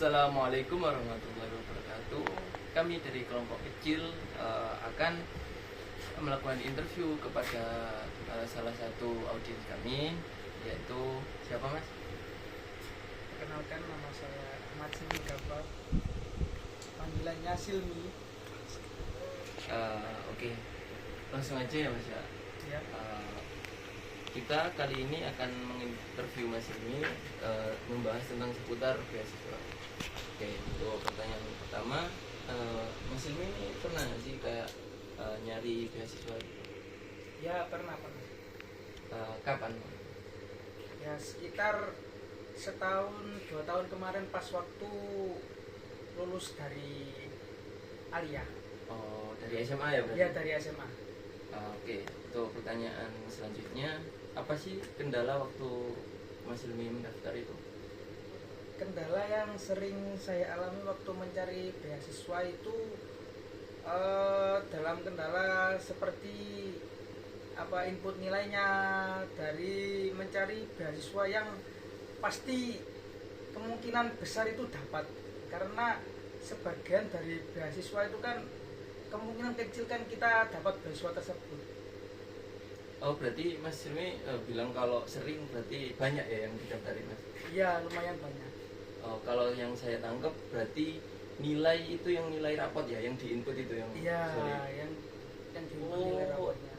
Assalamualaikum warahmatullahi wabarakatuh. Kami dari kelompok kecil akan melakukan interview kepada salah satu audiens kami, yaitu siapa Mas? Perkenalkan, nama saya Ahmad Silmi Gabal, panggilannya Silmi. Oke, langsung aja ya Mas ya. Ya. Kita kali ini akan menginterview Mas Silmi, membahas tentang seputar beasiswa. Oke, untuk pertanyaan pertama, Mas Silmi ini pernah nggak sih kayak nyari beasiswa? Ya, pernah. Kapan? Ya, sekitar setahun 2 tahun kemarin pas waktu lulus dari Aliyah. Oh, dari SMA ya berarti? Ya, dari SMA. Oke, untuk pertanyaan selanjutnya, apa sih kendala waktu Mas Silmi mendaftar itu? Kendala yang sering saya alami waktu mencari beasiswa itu dalam kendala seperti input nilainya dari mencari beasiswa yang pasti kemungkinan besar itu dapat, karena sebagian dari beasiswa itu kan kemungkinan kecil kan kita dapat beasiswa tersebut. Oh, berarti Mas Silmi bilang kalau sering berarti banyak ya yang didaftarin Mas? Iya, lumayan banyak. Oh, kalau yang saya tangkap berarti nilai itu yang nilai rapot ya, yang di input itu yang Iya, sulit. yang nilai rapotnya.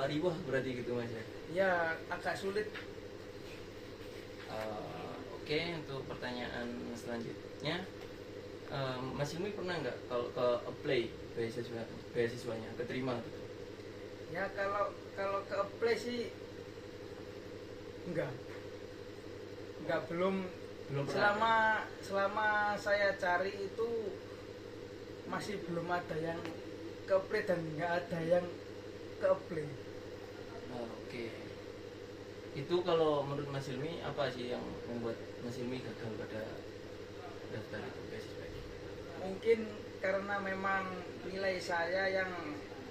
Riwah berarti gitu Mas ya? Ya, agak sulit. Oke, untuk pertanyaan selanjutnya, Mas Silmi pernah nggak kalau ke apply beasiswanya keterima gitu? Ya, kalau ke apply sih enggak, belum pernah. selama saya cari itu masih belum ada yang ke apply dan nggak ada yang ke apply. Oke. Itu kalau menurut Mas Silmi apa sih yang membuat Mas Silmi gagal pada daftar itu beasiswa itu? Mungkin karena memang nilai saya yang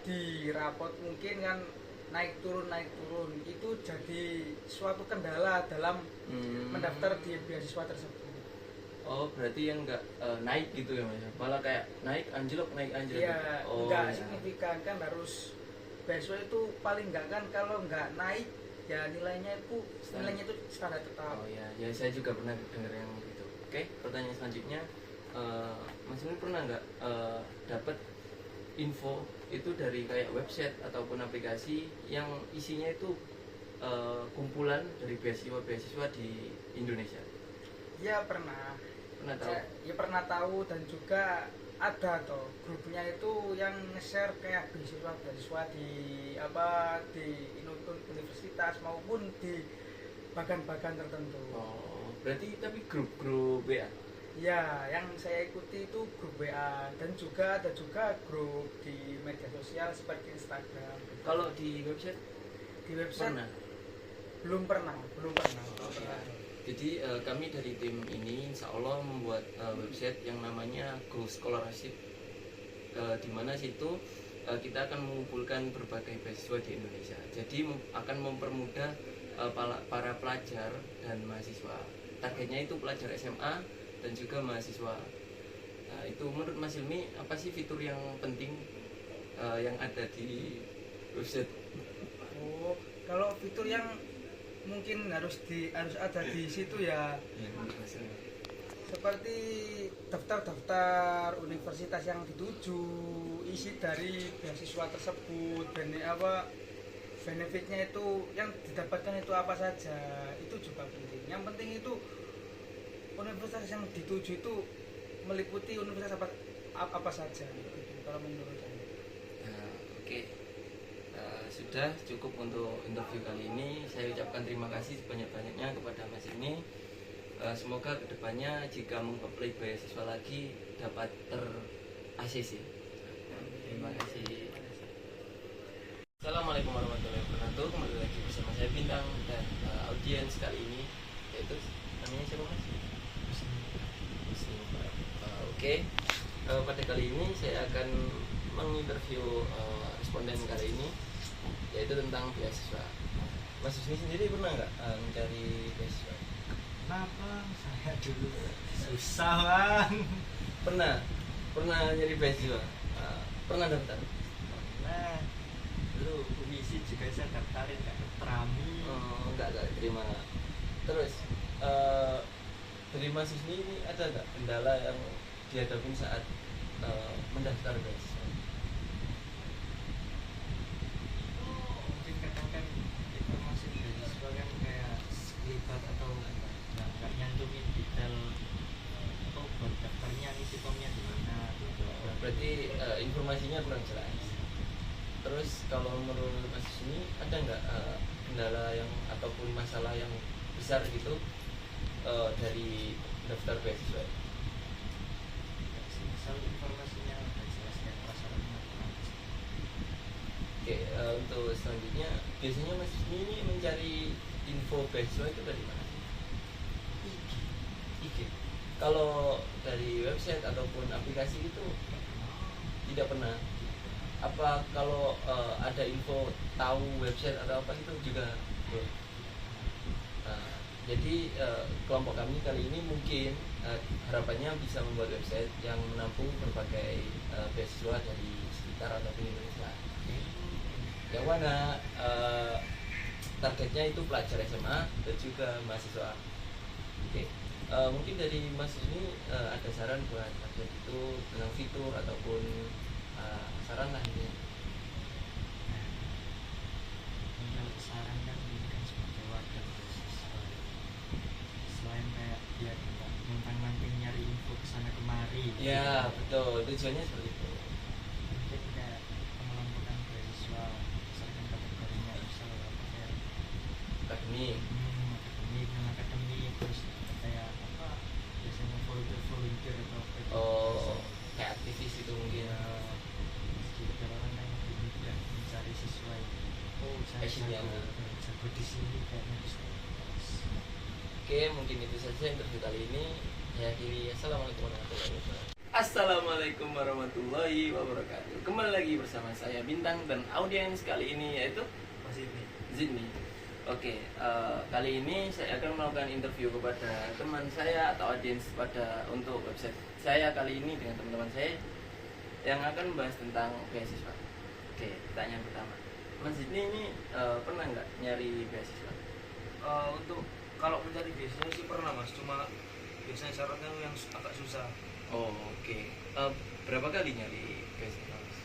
di rapot mungkin kan naik turun itu jadi suatu kendala dalam mendaftar di beasiswa tersebut. Oh, berarti yang nggak naik gitu ya Mas? Malah kayak naik anjlok. Iya, Oh, nggak ya. signifikan kan, harus beasiswa itu paling nggak kan kalau nggak naik ya nilainya itu standar tetap. Oh ya, saya juga pernah dengar yang gitu. Oke, pertanyaan selanjutnya, Mas ini pernah nggak dapat info itu dari kayak website ataupun aplikasi yang isinya itu kumpulan dari beasiswa di Indonesia? Ya, pernah Tahu? Ya, pernah tahu, dan juga ada grupnya itu yang nge-share kayak beasiswa di universitas maupun di bagan-bagan tertentu. Oh, berarti tapi grup WA? Ya, yang saya ikuti itu grup WA, dan juga ada grup di media sosial seperti Instagram. Kalau di website? Di website pernah? Belum pernah. Jadi kami dari tim ini insya Allah membuat website yang namanya Go Scholarship, di mana situ kita akan mengumpulkan berbagai beasiswa di Indonesia. Jadi akan mempermudah para pelajar dan mahasiswa. Targetnya itu pelajar SMA dan juga mahasiswa. Itu menurut Mas Silmi apa sih fitur yang penting yang ada di website? Oh, kalau fitur yang mungkin harus ada di situ ya, seperti daftar universitas yang dituju, isi dari beasiswa tersebut, benefitnya itu yang didapatkan itu apa saja, itu juga penting. Yang penting itu universitas yang dituju itu meliputi universitas apa saja gitu, kalau menurut saya. Oke. Sudah cukup untuk interview kali ini. Saya ucapkan terima kasih sebanyak-banyaknya kepada Mas ini. Semoga kedepannya jika mengapply beasiswa lagi dapat ter-ACC. Terima kasih. Assalamualaikum warahmatullahi wabarakatuh. Kembali lagi bersama saya Bintang dan audiens kali ini, yaitu namanya siapa Mas? Oke. Pada kali ini saya akan menginterview responden kali ini, yaitu tentang beasiswa. Mas Husni sendiri pernah nggak mencari beasiswa? pernah bang, saya dulu susah bang. Pernah nyari beasiswa. Pernah daftar. Nah, dulu UISI juga saya daftarin nggak keterami. Enggak terima. Terus dari Mas Husni ini ada nggak kendala yang dihadapin saat mendaftar beasiswa? Mungkin kadang kan informasi beasiswa kan kayak sekelibat atau nggak nyantumin detail. Oh, buat daftarnya isi formnya di mana gitu. Berarti informasinya kurang jelas. Terus kalau menurut Mas Husni ada nggak kendala yang ataupun masalah yang besar gitu dari daftar beasiswa? Misal informasinya udah jelas kayak prasyaratnya apa. Oke, untuk selanjutnya biasanya Mas Husni ini mencari info beasiswa itu dari mana? IG. Kalau dari website ataupun aplikasi itu tidak pernah. Apa kalau ada info tahu website atau apa itu juga belum? Jadi kelompok kami kali ini mungkin harapannya bisa membuat website yang menampung berbagai beasiswa dari sekitar ataupun Indonesia. Yang mana targetnya itu pelajar SMA dan juga mahasiswa. Oke. Mungkin dari Mas ini ada saran buat target itu tentang fitur ataupun saran lah ini. Kalau saran kan ini kan sebagai warga beasiswa, selain kayak biar nggak numpang-numpang nyari info kesana kemari. Ya betul, tujuannya seperti itu. Mungkin kayak pengelompokan beasiswa, misalkan kategorinya misal apa kayak Akademik. akademik, non akademik, terus kayak apa biasanya volunteer atau apa itu. Kayak aktivis itu mungkin. Jadi orang kan lebih mudah mencari siswa yang saya passionnya. jago di sini kayaknya bisa. Oke, mungkin itu saja interview kali ini. Ya, akhiri. Assalamualaikum warahmatullahi wabarakatuh. Assalamualaikum warahmatullahi wabarakatuh. Kembali lagi bersama saya Bintang dan audiens kali ini yaitu Masih ini. Zidni. Oke, kali ini saya akan melakukan interview kepada teman saya atau audiens untuk website saya kali ini dengan teman-teman saya yang akan membahas tentang beasiswa. Oke, pertanyaan pertama, Mas Zidni ini pernah nggak nyari beasiswa? Untuk kalau mencari beasiswa sih pernah mas, cuma biasanya syaratnya yang agak susah. Oke. Berapa kali nyari beasiswa, Mas?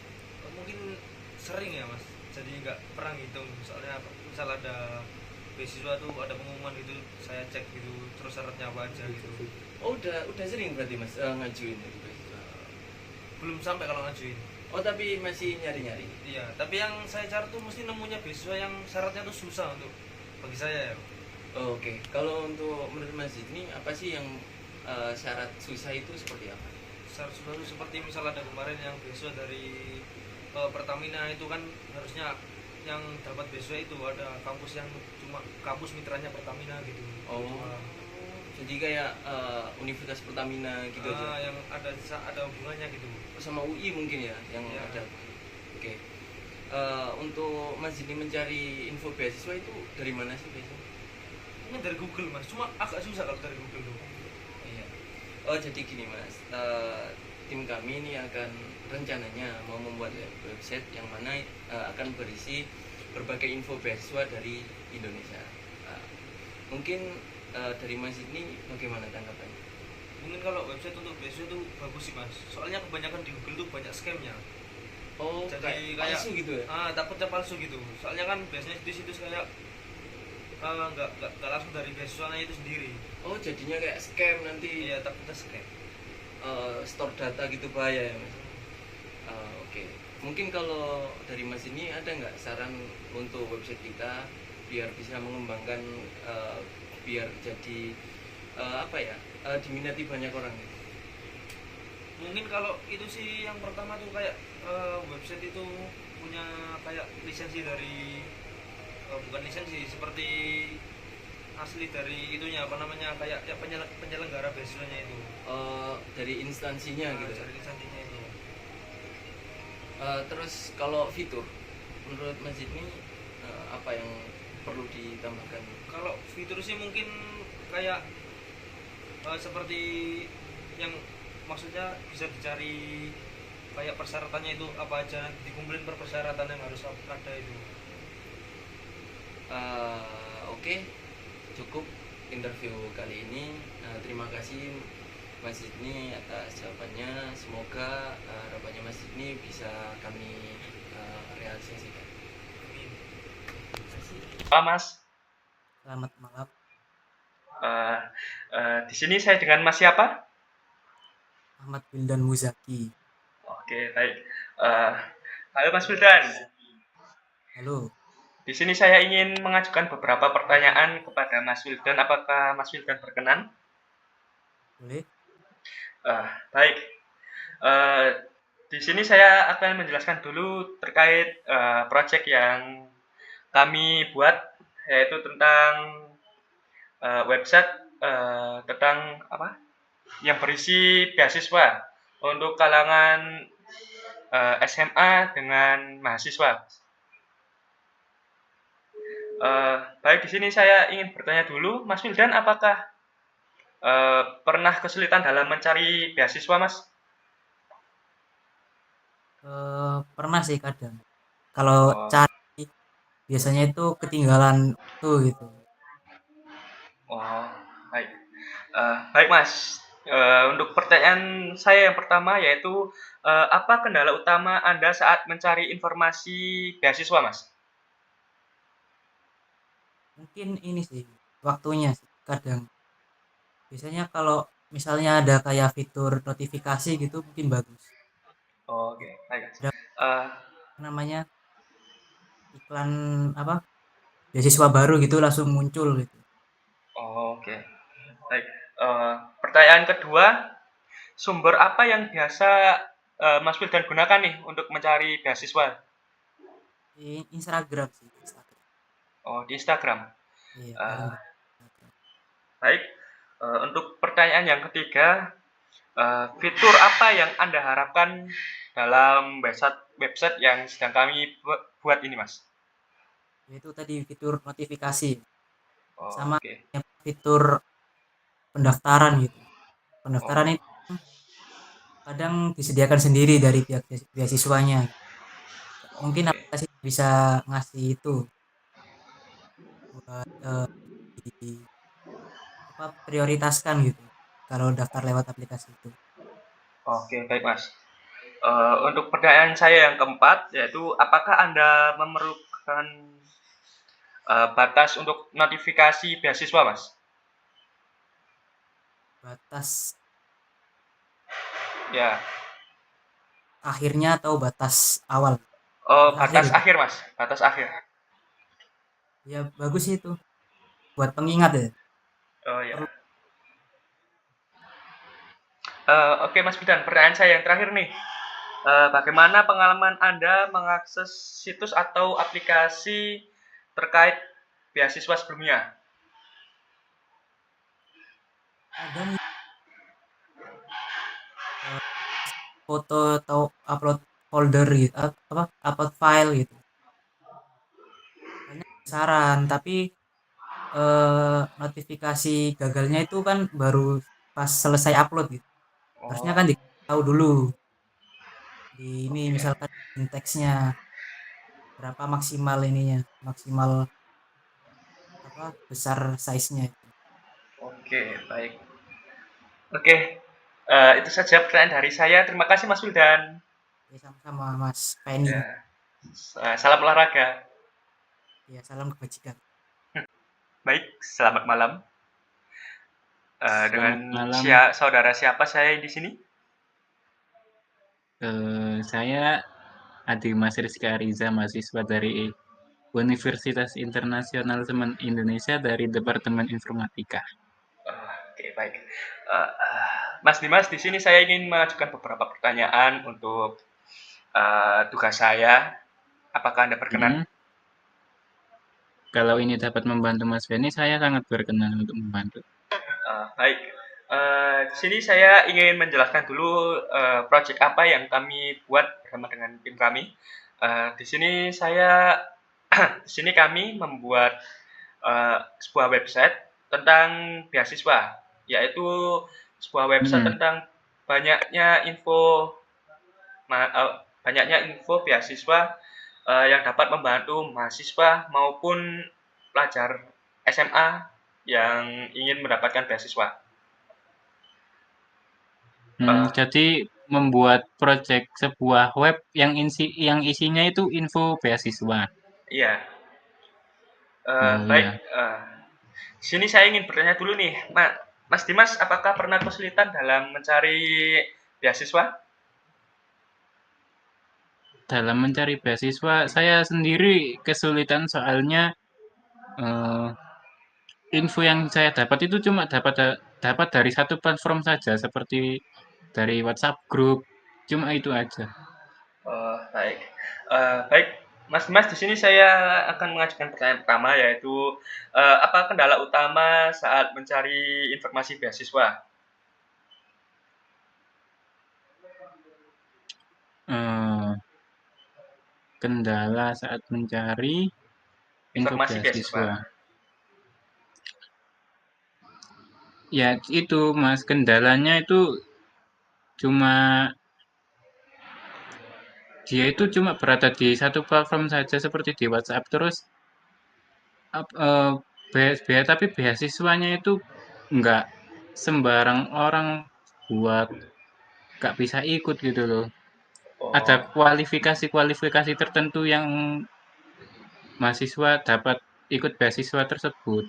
Mungkin sering ya mas, jadi nggak pernah ngitung. Soalnya misal ada beasiswa tuh ada pengumuman gitu, saya cek gitu, terus syaratnya apa aja gitu. Oh, udah sering berarti Mas ngajuin itu beasiswa. Belum sampai kalau ngajuin. Oh, tapi masih nyari-nyari. Iya, tapi yang saya cari tuh mesti nemunya beasiswa yang syaratnya tuh susah untuk bagi saya ya. Oke. Kalau untuk menurut Mas ini apa sih yang syarat susah itu seperti apa? Syarat susah itu seperti misal ada kemarin yang beasiswa dari Pertamina itu kan harusnya yang dapat beasiswa itu ada kampus yang cuma kampus mitranya Pertamina gitu. Oh. Jadi kayak Universitas Pertamina gitu aja. Yang ada hubungannya gitu. Sama UI mungkin ya yang Ya. ada. Oke. Untuk Mas ini mencari info beasiswa itu dari mana sih biasanya? Ini dari Google mas, cuma agak susah kalau dari Google tuh. Iya. Oh, jadi gini Mas, tim kami ini akan rencananya mau membuat website yang mana akan berisi berbagai info beasiswa dari Indonesia. Mungkin dari Mas ini bagaimana tanggapannya? Mungkin kalau website untuk beasiswa itu bagus sih mas, soalnya kebanyakan di Google tuh banyak scamnya. Oh, Jadi kayak palsu gitu ya? Takutnya palsu gitu. Soalnya kan biasanya di situs kayak nggak langsung dari beasiswanya itu sendiri. Oh, jadinya kayak scam nanti. Iya, takutnya scam. Store data gitu bahaya ya Mas. Oke. Mungkin kalau dari Mas ini ada nggak saran untuk website kita biar bisa mengembangkan biar jadi diminati banyak orang gitu? Mungkin kalau itu sih yang pertama tuh kayak website itu punya kayak lisensi dari bukan lisensi, seperti asli dari itunya apa namanya kayak ya penyelenggara beasiswanya itu. Dari instansinya gitu ya? Dari lisensinya itu. Terus kalau fitur menurut Mas ini apa yang perlu ditambahkan? Kalau fitur sih mungkin kayak seperti yang maksudnya bisa dicari kayak persyaratannya itu apa aja, nanti dikumpulin per persyaratan yang harus ada itu. Oke, cukup interview kali ini. Terima kasih Mas Sidney atas jawabannya. Semoga harapannya Mas Sidney bisa kami realisasikan. Amin. Terima kasih. Pak Mas, Selamat malam. di sini saya dengan Mas siapa? Ahmad Wildan Muzaki. Oke, baik. Halo Mas Wildan. Halo. Di sini saya ingin mengajukan beberapa pertanyaan kepada Mas Wildan. Apakah Mas Wildan berkenan? Boleh? Baik. Di sini saya akan menjelaskan dulu terkait proyek yang kami buat, yaitu tentang website tentang apa? Yang berisi beasiswa untuk kalangan SMA dengan mahasiswa. Baik, di sini saya ingin bertanya dulu, Mas Wildan, apakah pernah kesulitan dalam mencari beasiswa, Mas? Pernah sih kadang. Kalau Oh, cari biasanya itu ketinggalan waktu gitu. oh, baik. Baik, Mas. Untuk pertanyaan saya yang pertama yaitu apa kendala utama Anda saat mencari informasi beasiswa, Mas? Mungkin ini sih waktunya sih kadang. Biasanya kalau misalnya ada kayak fitur notifikasi gitu mungkin bagus. Oke, baik, Mas. Ada Eh, namanya iklan apa? Beasiswa baru gitu langsung muncul gitu. oke, baik. Pertanyaan kedua, sumber apa yang biasa Mas Wildan gunakan nih untuk mencari beasiswa? Di Instagram sih, Instagram. Oh, di Instagram. Iya, paling Eh, Instagram. Baik. Untuk pertanyaan yang ketiga, fitur apa yang Anda harapkan dalam website yang sedang kami buat ini, Mas? Itu tadi fitur notifikasi Oh, sama oke. fitur pendaftaran gitu. Oh, Pendaftaran itu kadang disediakan sendiri dari pihak beasiswanya. Mungkin oke. aplikasi bisa ngasih itu buat di apa prioritaskan gitu kalau daftar lewat aplikasi itu. Oke, baik, Mas. Untuk pertanyaan saya yang keempat, yaitu apakah Anda memerlukan batas untuk notifikasi beasiswa, Mas? Batas Ya. akhirnya atau batas awal? Oh, Batas akhir batas itu. akhir, Mas. Batas akhir. Ya bagus itu buat pengingat ya. Oh, ya. Perlu Oke, Mas Bidan, pertanyaan saya yang terakhir nih. Bagaimana pengalaman Anda mengakses situs atau aplikasi terkait beasiswa sebelumnya? kadang foto atau upload folder gitu apa upload file gitu. Banyak saran tapi notifikasi gagalnya itu kan baru pas selesai upload gitu. Harusnya kan Oh, ditahu dulu di ini oke. misalkan indeksnya berapa maksimal ininya, maksimal apa besar size-nya itu. Oke, baik. Oke, itu saja pertanyaan dari saya. Terima kasih, Mas Wildan. Ya sama-sama Mas Penny. Ya, salam olahraga. Ya salam kebajikan. Baik, selamat malam. Dengan Selamat malam. saudara siapa saya di sini? Saya Adi Mas Rizka Ariza, mahasiswa dari Universitas Internasional Semen Indonesia dari Departemen Informatika. Oke, baik. Mas Dimas, di sini saya ingin mengajukan beberapa pertanyaan untuk tugas saya. Apakah Anda berkenan? Kalau ini dapat membantu Mas Benny, saya sangat berkenan untuk membantu. Baik. Di sini saya ingin menjelaskan dulu proyek apa yang kami buat bersama dengan tim kami. Di sini di sini kami membuat sebuah website tentang beasiswa. yaitu sebuah website Mm-mm. tentang banyaknya info banyaknya info beasiswa yang dapat membantu mahasiswa maupun pelajar SMA yang ingin mendapatkan beasiswa. Jadi membuat project sebuah web yang isinya itu info beasiswa. Iya, Oh baik. iya. Sini saya ingin bertanya dulu nih, Mas Dimas, apakah pernah kesulitan dalam mencari beasiswa? Dalam mencari beasiswa, saya sendiri kesulitan soalnya eh, info yang saya dapat itu cuma dapat dari satu platform saja, seperti dari WhatsApp grup. Cuma itu aja. Oh, baik. Baik, Mas Dimas, di sini saya akan mengajukan pertanyaan pertama, yaitu apa kendala utama saat mencari informasi beasiswa? Eh, Kendala saat mencari info Informasi beasiswa. beasiswa. Ya itu Mas, kendalanya itu cuma dia itu cuma berada di satu platform saja seperti di WhatsApp terus ap- eh, tapi beasiswanya itu nggak sembarang orang buat nggak bisa ikut gitu loh. Ada Oh, kualifikasi-kualifikasi tertentu yang mahasiswa dapat ikut beasiswa tersebut.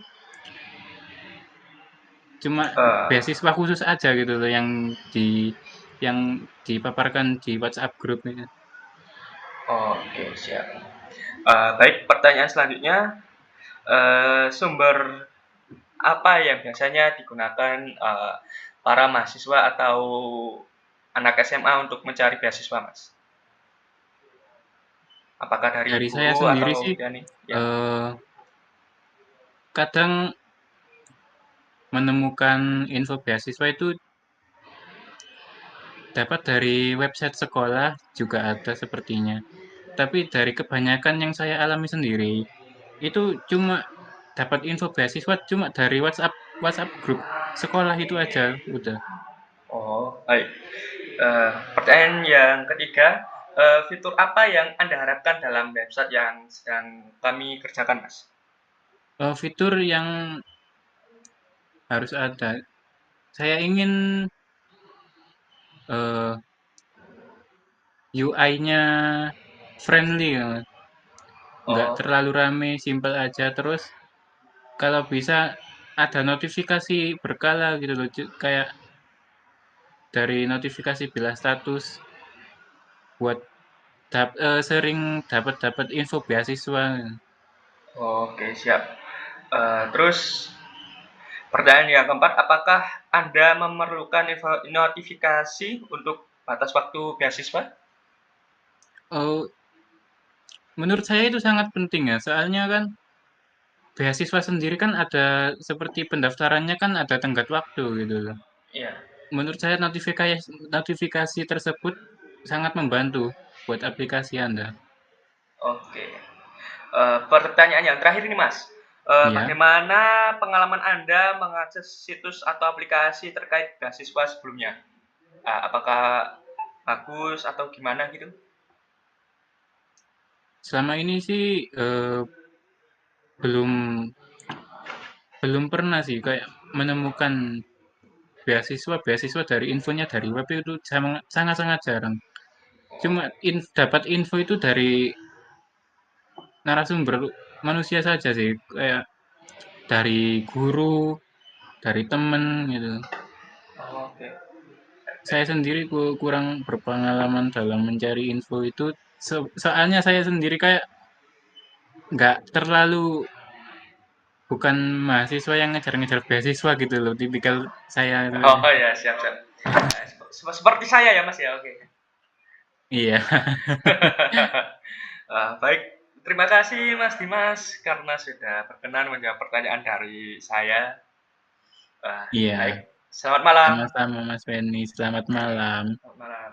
Cuma eh, beasiswa khusus aja gitu loh yang dipaparkan di WhatsApp grup ini. oke, siap. Baik, pertanyaan selanjutnya, sumber apa yang biasanya digunakan para mahasiswa atau anak SMA untuk mencari beasiswa, Mas? Apakah dari Dari saya guru sendiri atau sih dari ya? eh, kadang menemukan info beasiswa itu dapat dari website sekolah juga ada sepertinya. Tapi dari kebanyakan yang saya alami sendiri, itu cuma dapat info beasiswa cuma dari WhatsApp WhatsApp grup sekolah itu aja udah. Oh, baik. Pertanyaan yang ketiga, fitur apa yang Anda harapkan dalam website yang sedang kami kerjakan, Mas? Fitur yang harus ada, saya ingin UI-nya friendly ya, nggak Oh, terlalu rame, simple aja. Terus kalau bisa ada notifikasi berkala gitu loh, kayak dari notifikasi bila status buat sering dapat dapat info beasiswa. oke, siap. Terus pertanyaan yang keempat, apakah Anda memerlukan notifikasi untuk batas waktu beasiswa? Oh, menurut saya itu sangat penting ya, soalnya kan beasiswa sendiri kan ada seperti pendaftarannya kan ada tenggat waktu gitu loh. Iya. Menurut saya notifikasi tersebut sangat membantu buat aplikasi Anda. Oke. Pertanyaan yang terakhir ini, Mas. Iya. Bagaimana pengalaman Anda mengakses situs atau aplikasi terkait beasiswa sebelumnya? Apakah bagus atau gimana gitu? Selama ini sih belum belum pernah sih kayak menemukan beasiswa dari infonya dari web itu sangat-sangat jarang. Cuma dapat info itu dari narasumber manusia saja sih, kayak dari guru, dari temen gitu. Oke. Saya sendiri kurang berpengalaman dalam mencari info itu, soalnya saya sendiri kayak nggak terlalu bukan mahasiswa yang ngejar-ngejar beasiswa gitu loh, tipikal saya. Oh ya, siap siap. Seperti saya ya, Mas ya. Oke. Iya. Baik, terima kasih Mas Dimas karena sudah berkenan menjawab pertanyaan dari saya. Iya, Baik, selamat malam. sama-sama Mas Feni. Selamat malam. Selamat malam.